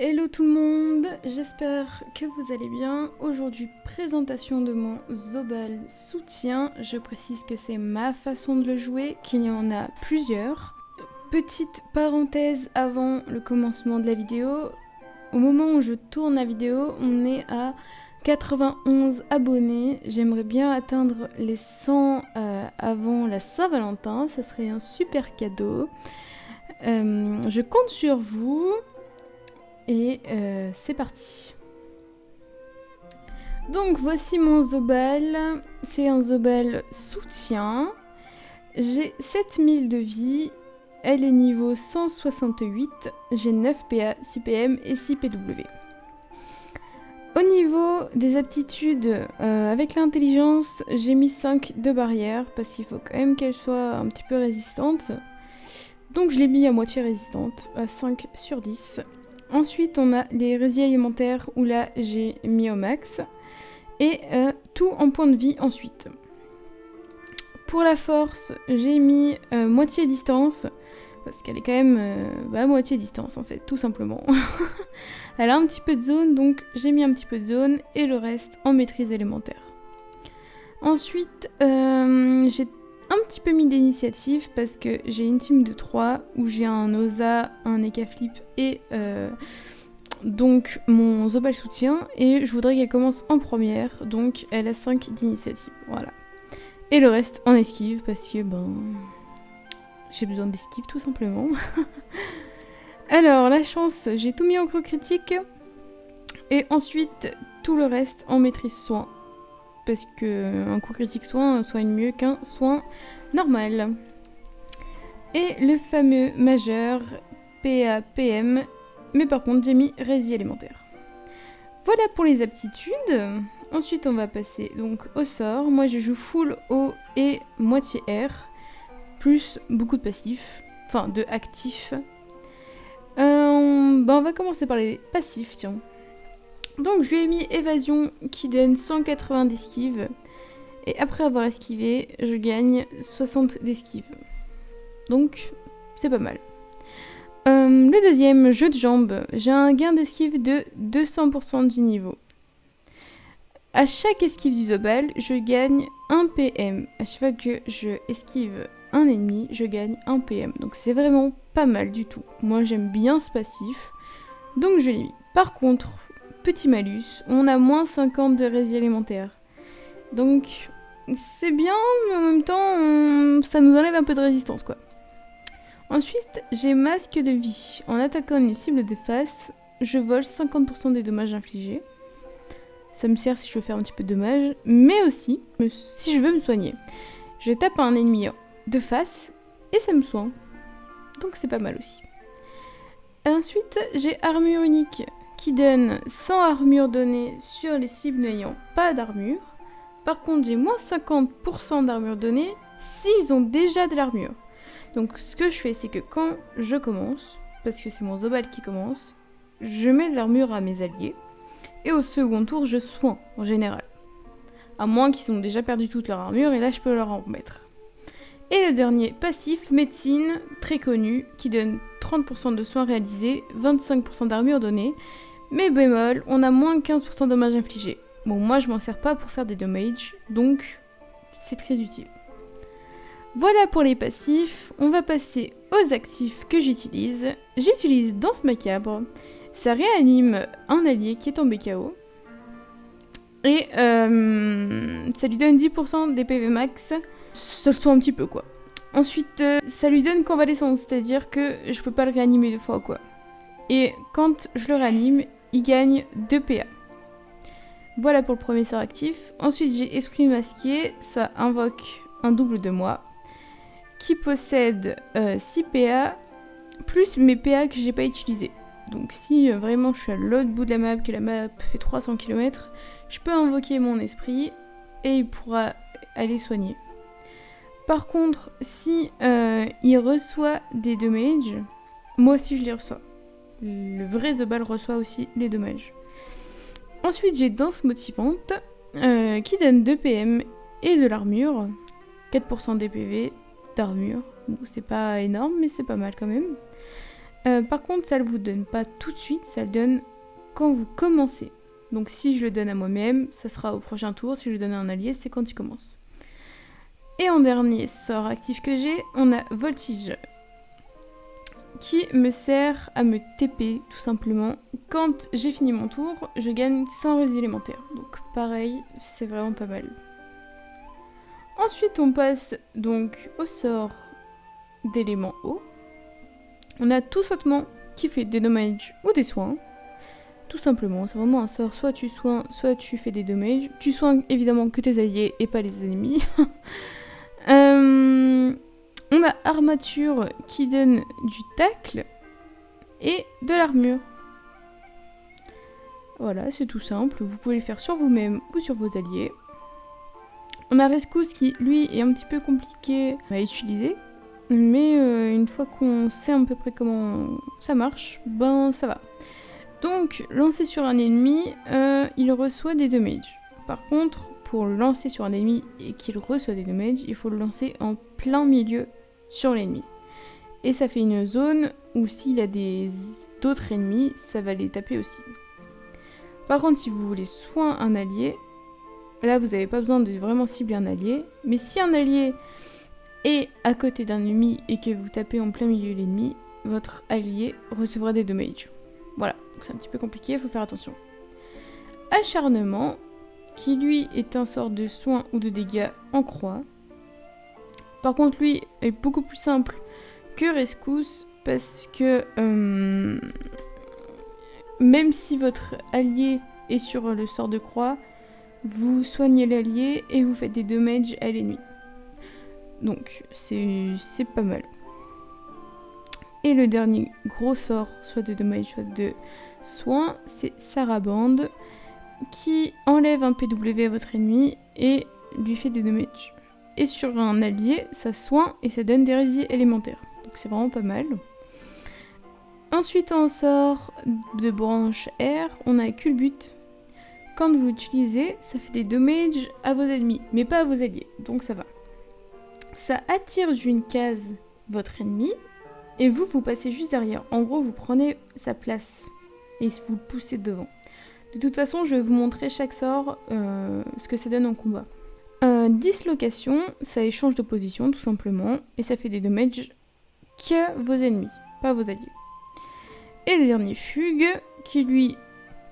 Hello tout le monde, j'espère que vous allez bien. Aujourd'hui, présentation de mon Zobal soutien. Je précise que c'est ma façon de le jouer, qu'il y en a plusieurs. Petite parenthèse avant le commencement de la vidéo. Au moment où je tourne la vidéo, on est à 91 abonnés. J'aimerais bien atteindre les 100 avant la Saint-Valentin, ce serait un super cadeau. Je compte sur vous. Et c'est parti. Donc voici mon Zobal. C'est un Zobal soutien. J'ai 7000 de vie. Elle est niveau 168. J'ai 9 PA, 6 PM et 6 PW. Au niveau des aptitudes, avec l'intelligence, j'ai mis 5 de barrière parce qu'il faut quand même qu'elle soit un petit peu résistante. Donc je l'ai mis à moitié résistante, à 5 sur 10. Ensuite, on a les résils alimentaires où là, j'ai mis au max. Et tout en point de vie ensuite. Pour la force, j'ai mis moitié distance. Parce qu'elle est quand même moitié distance en fait, tout simplement. Elle a un petit peu de zone, donc j'ai mis un petit peu de zone. Et le reste en maîtrise élémentaire. Ensuite, j'ai un petit peu mis d'initiative parce que j'ai une team de 3 où j'ai un Osa, un Eka Flip et donc mon Zobal soutien et je voudrais qu'elle commence en première, donc elle a 5 d'initiative, voilà. Et le reste en esquive parce que j'ai besoin d'esquive tout simplement. Alors la chance, j'ai tout mis en creux critique et ensuite tout le reste en maîtrise soin. Parce qu'un coup critique soigne mieux qu'un soin normal. Et le fameux majeur PA-PM, mais par contre j'ai mis rési élémentaire. Voilà pour les aptitudes. Ensuite on va passer donc au sort. Moi je joue full O et moitié R, plus beaucoup de passifs, enfin de actifs. On va commencer par les passifs, tiens. Donc je lui ai mis évasion qui donne 180 d'esquive. Et après avoir esquivé, je gagne 60 d'esquive. Donc c'est pas mal. Le deuxième, jeu de jambes. J'ai un gain d'esquive de 200% du niveau. À chaque esquive du Zobal, je gagne 1 PM. À chaque fois que je esquive un ennemi, je gagne 1 PM. Donc c'est vraiment pas mal du tout. Moi j'aime bien ce passif. Donc je l'ai mis. Par contre, petit malus, on a moins 50 de rési élémentaire. Donc c'est bien, mais en même temps, ça nous enlève un peu de résistance quoi. Ensuite, j'ai masque de vie. En attaquant une cible de face, je vole 50% des dommages infligés. Ça me sert si je veux faire un petit peu de dommages, mais aussi si je veux me soigner. Je tape un ennemi de face et ça me soigne. Donc c'est pas mal aussi. Ensuite, j'ai armure unique qui donne 100 armures données sur les cibles n'ayant pas d'armure. Par contre, j'ai moins 50% d'armure donnée s'ils ont déjà de l'armure. Donc ce que je fais, c'est que quand je commence, parce que c'est mon Zobal qui commence, je mets de l'armure à mes alliés. Et au second tour, je soigne en général. À moins qu'ils ont déjà perdu toute leur armure, et là je peux leur en remettre. Et le dernier, passif, médecine, très connu, qui donne 30% de soins réalisés, 25% d'armure donnée. Mais bémol, on a moins 15% de dommages infligés. Bon, moi je m'en sers pas pour faire des damages, donc c'est très utile. Voilà pour les passifs, on va passer aux actifs que j'utilise. J'utilise Danse Macabre, ça réanime un allié qui est tombé KO. Et ça lui donne 10% des PV max, ça le soigne un petit peu quoi. Ensuite, ça lui donne convalescence, c'est-à-dire que je peux pas le réanimer 2 fois quoi. Et quand je le réanime, il gagne 2 PA. Voilà pour le premier sort actif. Ensuite, j'ai Esprit Masqué, ça invoque un double de moi, qui possède 6 PA, plus mes PA que j'ai pas utilisés. Donc si vraiment je suis à l'autre bout de la map, que la map fait 300 km, je peux invoquer mon esprit et il pourra aller soigner. Par contre, si il reçoit des dommages, moi aussi je les reçois. Le vrai Zobal reçoit aussi les dommages. Ensuite, j'ai Danse Motivante, qui donne 2 PM et de l'armure, 4% des PV d'armure. Bon, c'est pas énorme, mais c'est pas mal quand même. Par contre, ça ne vous donne pas tout de suite, ça le donne quand vous commencez. Donc si je le donne à moi-même, ça sera au prochain tour. Si je le donne à un allié, c'est quand il commence. Et en dernier sort actif que j'ai, on a Voltige, qui me sert à me TP tout simplement. Quand j'ai fini mon tour, je gagne 100 résils élémentaires. Donc pareil, c'est vraiment pas mal. Ensuite, on passe donc au sort d'élément eau. On a tout sautement qui fait des dommages ou des soins. Tout simplement, c'est vraiment un sort, soit tu soignes, soit tu fais des dommages. Tu soignes évidemment que tes alliés et pas les ennemis. On a armature qui donne du tacle et de l'armure. Voilà, c'est tout simple, vous pouvez le faire sur vous-même ou sur vos alliés. On a Rescousse qui, lui, est un petit peu compliqué à utiliser. Mais une fois qu'on sait à peu près comment ça marche, ben ça va. Donc, lancer sur un ennemi, il reçoit des damages. Par contre, pour le lancer sur un ennemi et qu'il reçoit des damages, il faut le lancer en plein milieu sur l'ennemi. Et ça fait une zone où s'il a d'autres ennemis, ça va les taper aussi. Par contre, si vous voulez soin un allié, là vous n'avez pas besoin de vraiment cibler un allié. Mais si un allié est à côté d'un ennemi et que vous tapez en plein milieu de l'ennemi, votre allié recevra des damages. Voilà, donc c'est un petit peu compliqué, il faut faire attention. Acharnement, qui lui est un sort de soin ou de dégâts en croix. Par contre, lui est beaucoup plus simple que Rescousse parce que même si votre allié est sur le sort de croix, vous soignez l'allié et vous faites des dommages à l'ennemi. Donc c'est pas mal. Et le dernier gros sort, soit de dommage, soit de soin, c'est Sarabande, qui enlève un PW à votre ennemi et lui fait des dommages. Et sur un allié, ça soigne et ça donne des résils élémentaires. Donc c'est vraiment pas mal. Ensuite, en sort de branche R, on a Culbute. Quand vous l'utilisez, ça fait des dommages à vos ennemis, mais pas à vos alliés, donc ça va. Ça attire d'une case votre ennemi, et vous passez juste derrière. En gros, vous prenez sa place, et vous le poussez devant. De toute façon, je vais vous montrer chaque sort, ce que ça donne en combat. Dislocation, ça échange de position, tout simplement, et ça fait des dommages que vos ennemis, pas vos alliés. Et le dernier, Fugue, qui lui,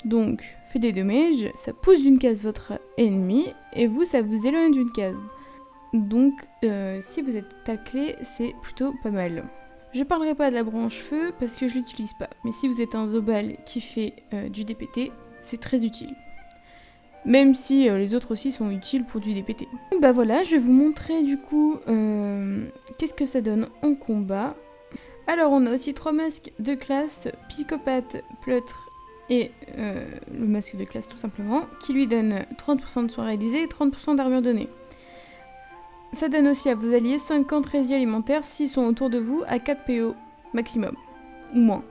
donc, fait des dommages, ça pousse d'une case votre ennemi, et vous, ça vous éloigne d'une case. Donc, si vous êtes taclé, c'est plutôt pas mal. Je parlerai pas de la branche feu, parce que je l'utilise pas. Mais si vous êtes un Zobal qui fait du DPT, c'est très utile. Même si les autres aussi sont utiles pour du DPT. Bah voilà, je vais vous montrer du coup qu'est-ce que ça donne en combat. Alors on a aussi 3 masques de classe, Psychopathe, Pleutre et le masque de classe tout simplement, qui lui donne 30% de soins réalisés et 30% d'armure donnée. Ça donne aussi à vos alliés 50 résils alimentaires s'ils sont autour de vous à 4 PO maximum, ou moins.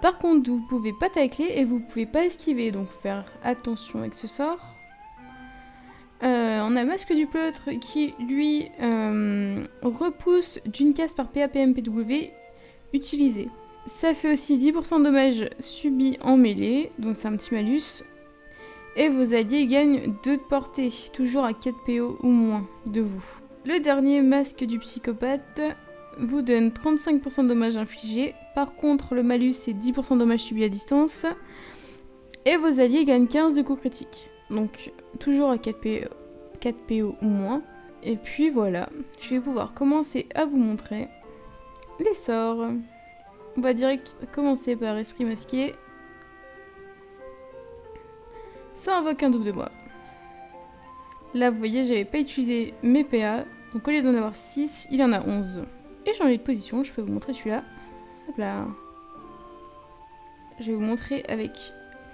Par contre, vous pouvez pas tacler et vous pouvez pas esquiver, donc faire attention avec ce sort. On a Masque du Pleutre qui, lui, repousse d'une case par PAPMPW utilisé. Ça fait aussi 10% de dommages subis en mêlée, donc c'est un petit malus. Et vos alliés gagnent 2 de portée, toujours à 4 PO ou moins de vous. Le dernier, Masque du Psychopathe, vous donne 35% de dommages infligés. Par contre, le malus, c'est 10% de dommages subis à distance. Et vos alliés gagnent 15 de coups critiques. Donc, toujours à 4 PO ou moins. Et puis voilà, je vais pouvoir commencer à vous montrer les sorts. On va direct commencer par Esprit Masqué. Ça invoque un double de moi. Là, vous voyez, j'avais pas utilisé mes PA. Donc, au lieu d'en avoir 6, il y en a 11. Et j'ai enlevé de position, je peux vous montrer celui-là. Hop là. Je vais vous montrer avec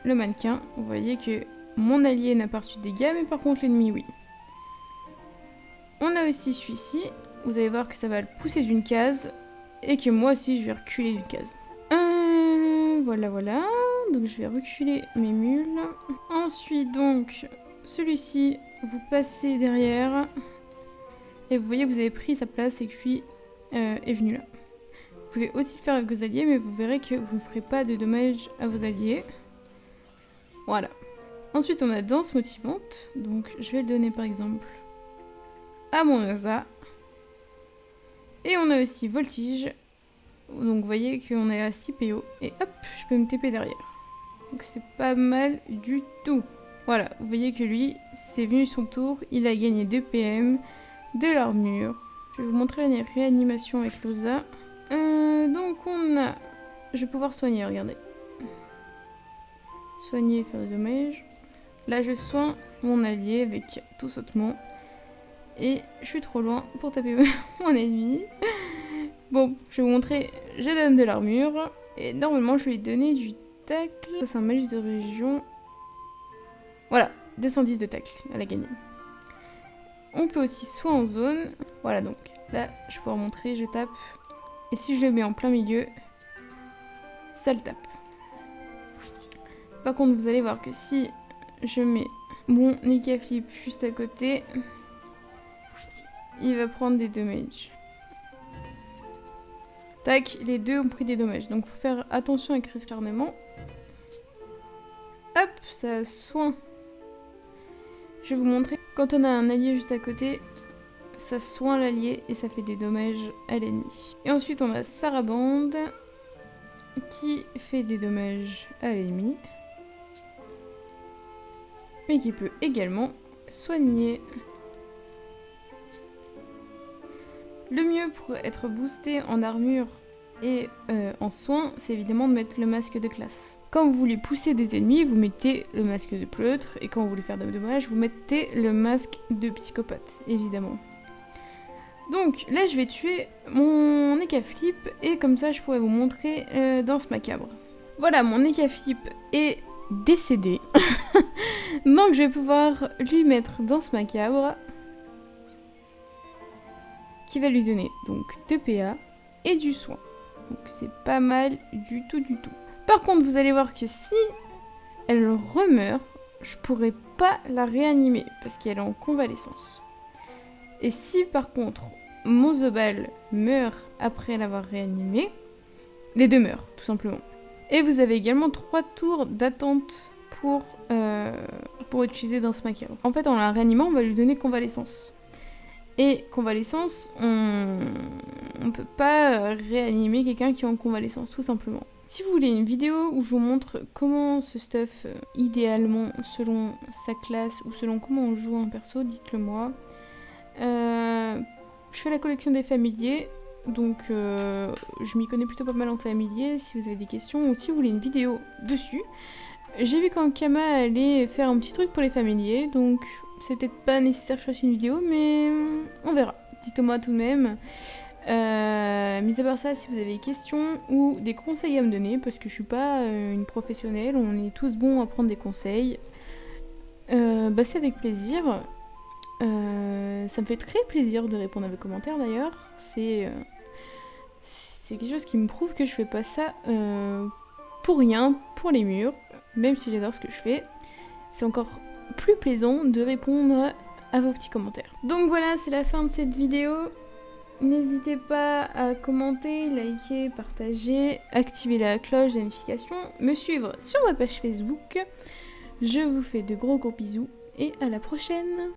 le mannequin. Vous voyez que mon allié n'a pas reçu de dégâts, mais par contre l'ennemi, oui. On a aussi celui-ci. Vous allez voir que ça va le pousser d'une case. Et que moi aussi, je vais reculer d'une case. Voilà, voilà. Donc je vais reculer mes mules. Ensuite, donc, celui-ci, vous passez derrière. Et vous voyez que vous avez pris sa place et que lui est venu là. pouvez aussi le faire avec vos alliés, mais vous verrez que vous ne ferez pas de dommages à vos alliés. Voilà. Ensuite, on a danse motivante. Donc, je vais le donner par exemple à mon Urza. Et on a aussi voltige. Donc, vous voyez qu'on est à 6 PO. Et hop, je peux me TP derrière. Donc, c'est pas mal du tout. Voilà, vous voyez que lui, c'est venu son tour. Il a gagné 2 PM, de l'armure. Je vais vous montrer la réanimation avec l'Osa. Donc, on a... Je vais pouvoir soigner, regardez. Soigner et faire des dommages. Là, je soigne mon allié avec tout sautement. Et je suis trop loin pour taper mon ennemi. Bon, je vais vous montrer. Je donne de l'armure. Et normalement, je vais lui donner du tacle. Ça, c'est un malus de région. Voilà, 210 de tacle. Elle a gagné. On peut aussi soin en zone. Voilà, donc là, je peux vous montrer. Je tape. Et si je le mets en plein milieu, ça le tape. Par contre, vous allez voir que si je mets mon Nika Flip juste à côté, il va prendre des dommages. Tac, les deux ont pris des dommages. Donc, il faut faire attention avec l'acharnement. Hop, ça soin. Je vais vous montrer. Quand on a un allié juste à côté, ça soigne l'allié et ça fait des dommages à l'ennemi. Et ensuite, on a Sarabande qui fait des dommages à l'ennemi. Mais qui peut également soigner. Le mieux pour être boosté en armure et en soins, c'est évidemment de mettre le masque de classe. Quand vous voulez pousser des ennemis, vous mettez le masque de pleutre, et quand vous voulez faire des dommages, vous mettez le masque de psychopathe, évidemment. Donc là, je vais tuer mon Nika Flip, et comme ça, je pourrais vous montrer Danse Macabre. Voilà, mon Nika Flip est décédé. Donc je vais pouvoir lui mettre Danse Macabre, qui va lui donner donc 2 PA et du soin. Donc c'est pas mal du tout. Par contre, vous allez voir que si elle remeurt, je pourrais pas la réanimer parce qu'elle est en convalescence. Et si par contre mon Zobal meurt après l'avoir réanimé, les deux meurent tout simplement. Et vous avez également 3 tours d'attente pour utiliser Danse Macabre. En fait, en la réanimant, on va lui donner convalescence. Et convalescence, on peut pas réanimer quelqu'un qui est en convalescence, tout simplement. Si vous voulez une vidéo où je vous montre comment ce stuff, idéalement, selon sa classe ou selon comment on joue un perso, dites-le moi. Je fais la collection des familiers, donc je m'y connais plutôt pas mal en familier, si vous avez des questions ou si vous voulez une vidéo dessus. J'ai vu quand Kama allait faire un petit truc pour les familiers, donc c'est peut-être pas nécessaire que je fasse une vidéo, mais on verra. Dites-moi tout de même. Mis à part ça, si vous avez des questions ou des conseils à me donner, parce que je suis pas une professionnelle, on est tous bons à prendre des conseils, c'est avec plaisir. Ça me fait très plaisir de répondre à vos commentaires d'ailleurs. C'est quelque chose qui me prouve que je fais pas ça pour rien, pour les murs. Même si j'adore ce que je fais, c'est encore plus plaisant de répondre à vos petits commentaires. Donc voilà, c'est la fin de cette vidéo. N'hésitez pas à commenter, liker, partager, activer la cloche de notification, me suivre sur ma page Facebook. Je vous fais de gros bisous et à la prochaine!